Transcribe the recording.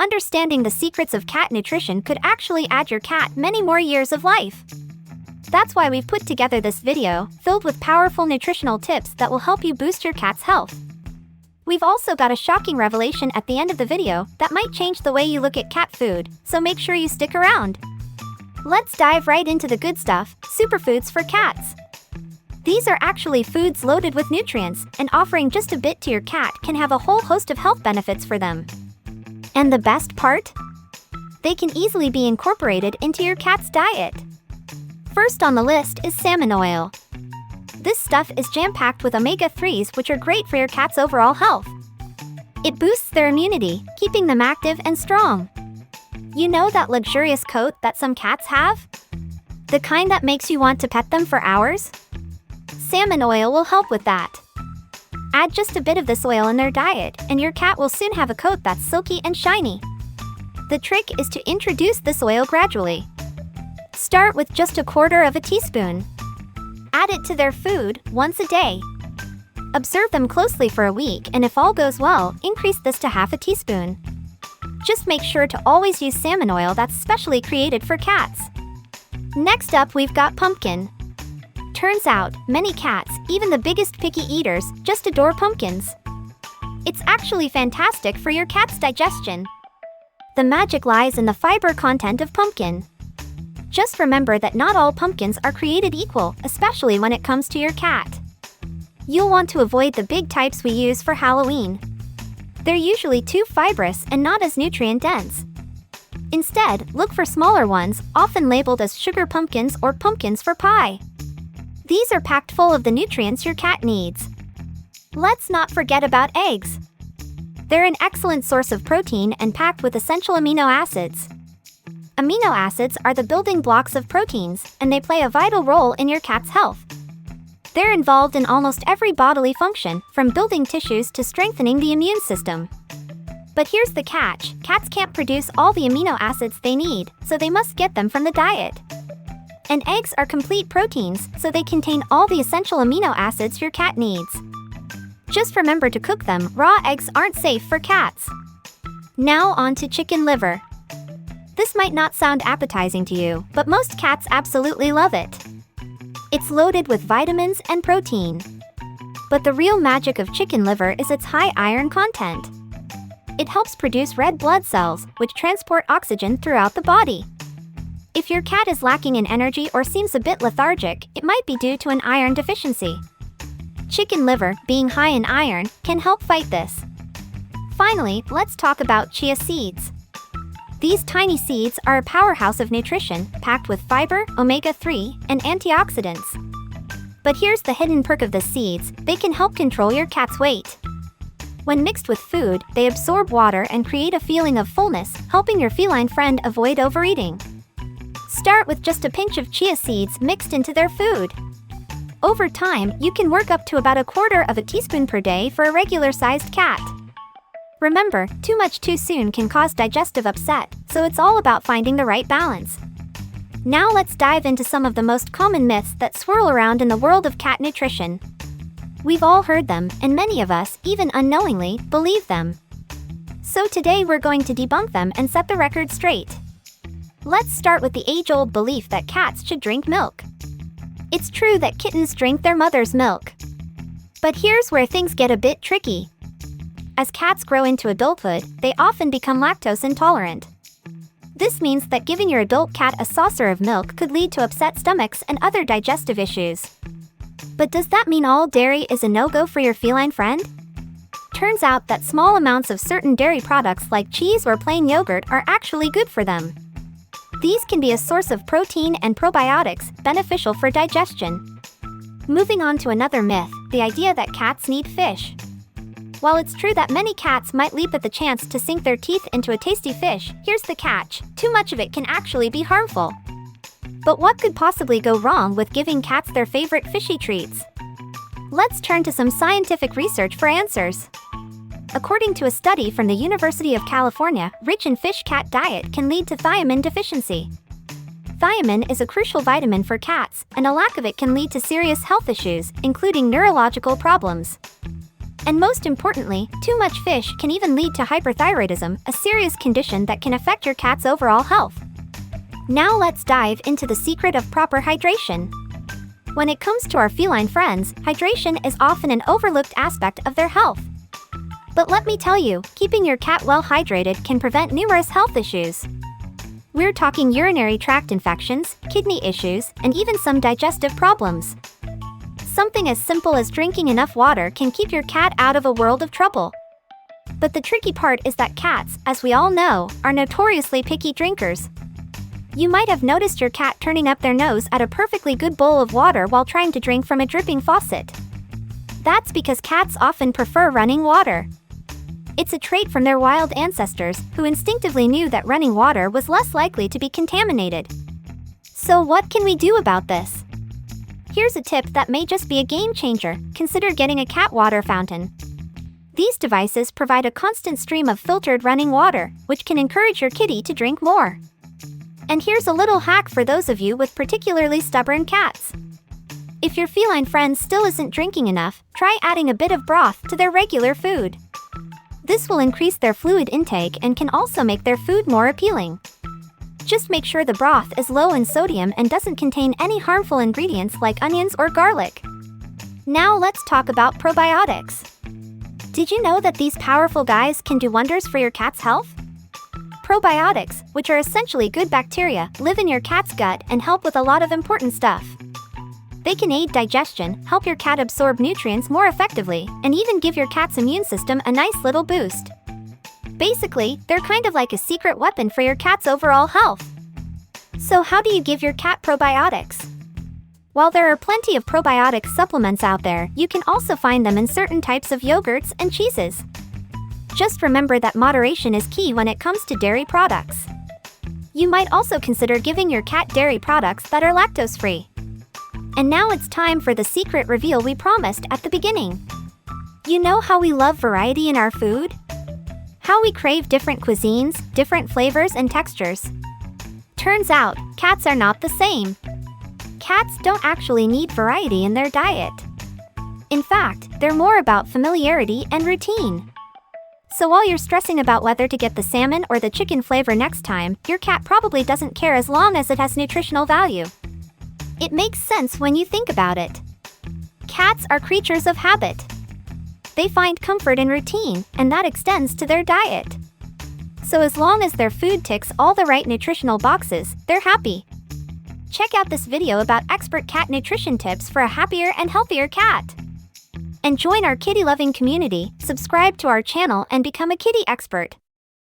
understanding the secrets of cat nutrition could actually add your cat many more years of life. That's why we've put together this video, filled with powerful nutritional tips that will help you boost your cat's health. We've also got a shocking revelation at the end of the video that might change the way you look at cat food, so make sure you stick around. Let's dive right into the good stuff, superfoods for cats. These are actually foods loaded with nutrients, and offering just a bit to your cat can have a whole host of health benefits for them. And the best part? They can easily be incorporated into your cat's diet. First on the list is salmon oil. This stuff is jam-packed with omega-3s, which are great for your cat's overall health. It boosts their immunity, keeping them active and strong. You know that luxurious coat that some cats have? The kind that makes you want to pet them for hours? Salmon oil will help with that. Add just a bit of this oil in their diet, and your cat will soon have a coat that's silky and shiny. The trick is to introduce this oil gradually. Start with just a quarter of a teaspoon. Add it to their food once a day. Observe them closely for a week, and if all goes well, increase this to half a teaspoon. Just make sure to always use salmon oil that's specially created for cats. Next up, we've got pumpkin. Turns out, many cats, even the biggest picky eaters, just adore pumpkins. It's actually fantastic for your cat's digestion. The magic lies in the fiber content of pumpkin. Just remember that not all pumpkins are created equal, especially when it comes to your cat. You'll want to avoid the big types we use for Halloween. They're usually too fibrous and not as nutrient-dense. Instead, look for smaller ones, often labeled as sugar pumpkins or pumpkins for pie. These are packed full of the nutrients your cat needs. Let's not forget about eggs. They're an excellent source of protein and packed with essential amino acids. Amino acids are the building blocks of proteins, and they play a vital role in your cat's health. They're involved in almost every bodily function, from building tissues to strengthening the immune system. But here's the catch: cats can't produce all the amino acids they need, so they must get them from the diet. And eggs are complete proteins, so they contain all the essential amino acids your cat needs. Just remember to cook them. Raw eggs aren't safe for cats. Now on to chicken liver. This might not sound appetizing to you, but most cats absolutely love it. It's loaded with vitamins and protein. But the real magic of chicken liver is its high iron content. It helps produce red blood cells, which transport oxygen throughout the body. If your cat is lacking in energy or seems a bit lethargic, it might be due to an iron deficiency. Chicken liver, being high in iron, can help fight this. Finally, let's talk about chia seeds. These tiny seeds are a powerhouse of nutrition, packed with fiber, omega-3, and antioxidants. But here's the hidden perk of the seeds: they can help control your cat's weight. When mixed with food, they absorb water and create a feeling of fullness, helping your feline friend avoid overeating. Start with just a pinch of chia seeds mixed into their food. Over time, you can work up to about a quarter of a teaspoon per day for a regular-sized cat. Remember, too much too soon can cause digestive upset, so it's all about finding the right balance. Now let's dive into some of the most common myths that swirl around in the world of cat nutrition. We've all heard them, and many of us, even unknowingly, believe them. So today we're going to debunk them and set the record straight. Let's start with the age-old belief that cats should drink milk. It's true that kittens drink their mother's milk. But here's where things get a bit tricky. As cats grow into adulthood, they often become lactose intolerant. This means that giving your adult cat a saucer of milk could lead to upset stomachs and other digestive issues. But does that mean all dairy is a no-go for your feline friend? Turns out that small amounts of certain dairy products like cheese or plain yogurt are actually good for them. These can be a source of protein and probiotics, beneficial for digestion. Moving on to another myth, the idea that cats need fish. While it's true that many cats might leap at the chance to sink their teeth into a tasty fish, here's the catch: too much of it can actually be harmful. But what could possibly go wrong with giving cats their favorite fishy treats? Let's turn to some scientific research for answers. According to a study from the University of California, rich in fish cat diet can lead to thiamine deficiency. Thiamine is a crucial vitamin for cats, and a lack of it can lead to serious health issues, including neurological problems. And most importantly, too much fish can even lead to hyperthyroidism, a serious condition that can affect your cat's overall health. Now let's dive into the secret of proper hydration. When it comes to our feline friends, hydration is often an overlooked aspect of their health. But let me tell you, keeping your cat well hydrated can prevent numerous health issues. We're talking urinary tract infections, kidney issues, and even some digestive problems. Something as simple as drinking enough water can keep your cat out of a world of trouble. But the tricky part is that cats, as we all know, are notoriously picky drinkers. You might have noticed your cat turning up their nose at a perfectly good bowl of water while trying to drink from a dripping faucet. That's because cats often prefer running water. It's a trait from their wild ancestors, who instinctively knew that running water was less likely to be contaminated. So what can we do about this? Here's a tip that may just be a game changer. Consider getting a cat water fountain. These devices provide a constant stream of filtered running water, which can encourage your kitty to drink more. And here's a little hack for those of you with particularly stubborn cats. If your feline friend still isn't drinking enough, try adding a bit of broth to their regular food. This will increase their fluid intake and can also make their food more appealing. Just make sure the broth is low in sodium and doesn't contain any harmful ingredients like onions or garlic. Now let's talk about probiotics. Did you know that these powerful guys can do wonders for your cat's health? Probiotics, which are essentially good bacteria, live in your cat's gut and help with a lot of important stuff. They can aid digestion, help your cat absorb nutrients more effectively, and even give your cat's immune system a nice little boost. Basically, they're kind of like a secret weapon for your cat's overall health. So how do you give your cat probiotics? While there are plenty of probiotic supplements out there, you can also find them in certain types of yogurts and cheeses. Just remember that moderation is key when it comes to dairy products. You might also consider giving your cat dairy products that are lactose-free. And now it's time for the secret reveal we promised at the beginning. You know how we love variety in our food? How we crave different cuisines, different flavors and textures. Turns out, cats are not the same. Cats don't actually need variety in their diet. In fact, they're more about familiarity and routine. So while you're stressing about whether to get the salmon or the chicken flavor next time, your cat probably doesn't care as long as it has nutritional value. It makes sense when you think about it. Cats are creatures of habit. They find comfort in routine, and that extends to their diet. So as long as their food ticks all the right nutritional boxes, they're happy. Check out this video about expert cat nutrition tips for a happier and healthier cat. And join our kitty-loving community, subscribe to our channel and become a kitty expert.